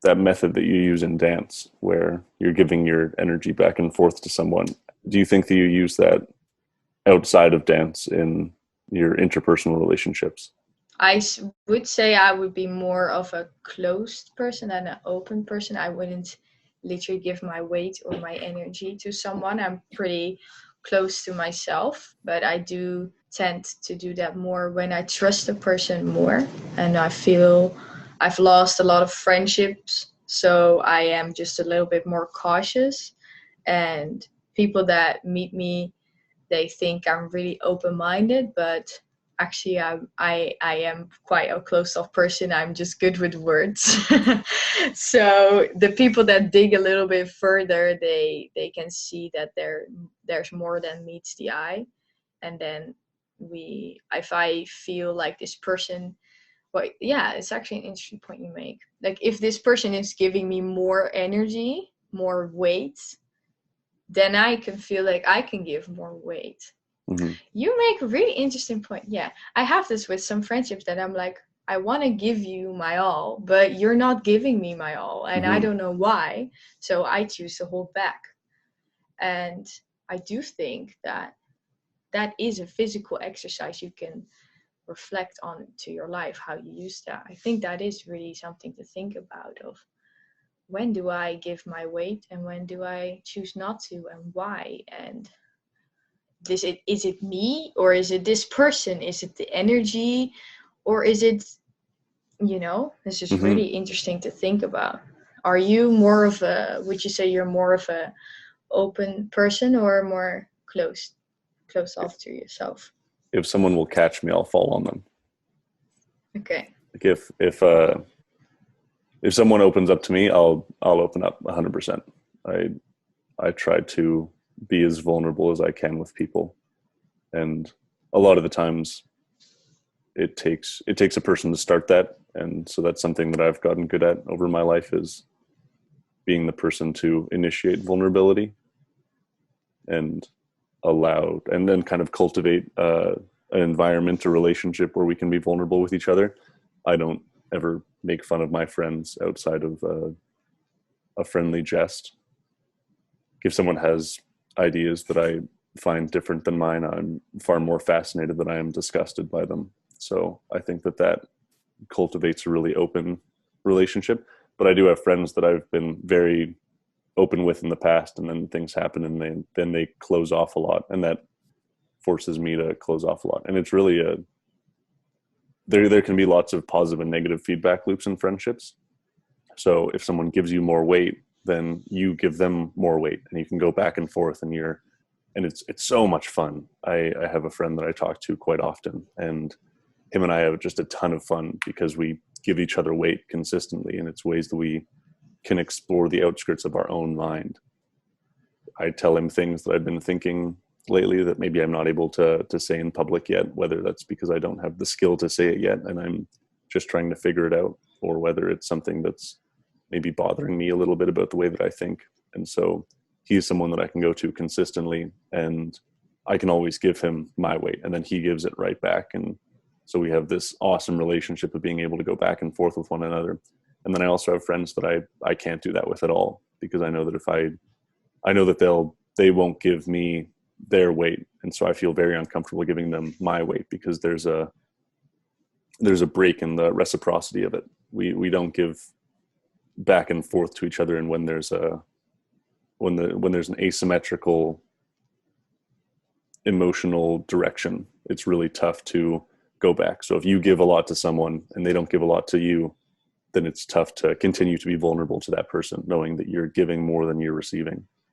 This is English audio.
that method that you use in dance where you're giving your energy back and forth to someone, do you think that you use that outside of dance in your interpersonal relationships? Would say I would be more of a closed person than an open person. I wouldn't literally give my weight or my energy to someone. I'm pretty close to myself, but I do tend to do that more when I trust a person more and I feel I've lost a lot of friendships. So I am just a little bit more cautious. And people that meet me, they think I'm really open-minded, but actually I am quite a closed-off person. I'm just good with words. So the people that dig a little bit further, they can see that there's more than meets the eye. And then we if I feel like this person, well, yeah, it's actually an interesting point you make. Like if this person is giving me more energy, more weight, then I can feel like I can give more weight. Mm-hmm. You make a really interesting point. Yeah, I have this with some friendships that I'm like, I want to give you my all, but you're not giving me my all, and I Mm-hmm. don't know why. So I choose to hold back. And I do think that that is a physical exercise you can reflect on to your life, how you use that. I think that is really something to think about of when do I give my weight and when do I choose not to and why? And is it me or is it this person? Is it the energy or is it, this is Mm-hmm. really interesting to think about. Are you more of a, would you say you're more of a open person or more close off to yourself? If someone will catch me, I'll fall on them. Okay. Like if someone opens up to me, I'll open up 100%. I try to be as vulnerable as I can with people, and a lot of the times it takes a person to start that, and so that's something that I've gotten good at over my life is being the person to initiate vulnerability and and then kind of cultivate an environment, a relationship where we can be vulnerable with each other. I don't ever make fun of my friends outside of a friendly jest. If someone has ideas that I find different than mine, I'm far more fascinated than I am disgusted by them. So I think that cultivates a really open relationship. But I do have friends that I've been very open with in the past, and then things happen, and then they close off a lot, and that forces me to close off a lot. And it's really there can be lots of positive and negative feedback loops in friendships. So if someone gives you more weight, then you give them more weight, and you can go back and forth, and it's so much fun. I have a friend that I talk to quite often, and him and I have just a ton of fun because we give each other weight consistently, and it's ways that we can explore the outskirts of our own mind. I tell him things that I've been thinking lately that maybe I'm not able to say in public yet, whether that's because I don't have the skill to say it yet and I'm just trying to figure it out, or whether it's something that's maybe bothering me a little bit about the way that I think. And so he's someone that I can go to consistently, and I can always give him my weight, and then he gives it right back. And so we have this awesome relationship of being able to go back and forth with one another. And then I also have friends that I can't do that with at all, because I know that I know that they won't give me their weight. And so I feel very uncomfortable giving them my weight, because there's a break in the reciprocity of it. We don't give back and forth to each other. And when there's an asymmetrical emotional direction, it's really tough to go back. So if you give a lot to someone and they don't give a lot to you, then it's tough to continue to be vulnerable to that person, knowing that you're giving more than you're receiving.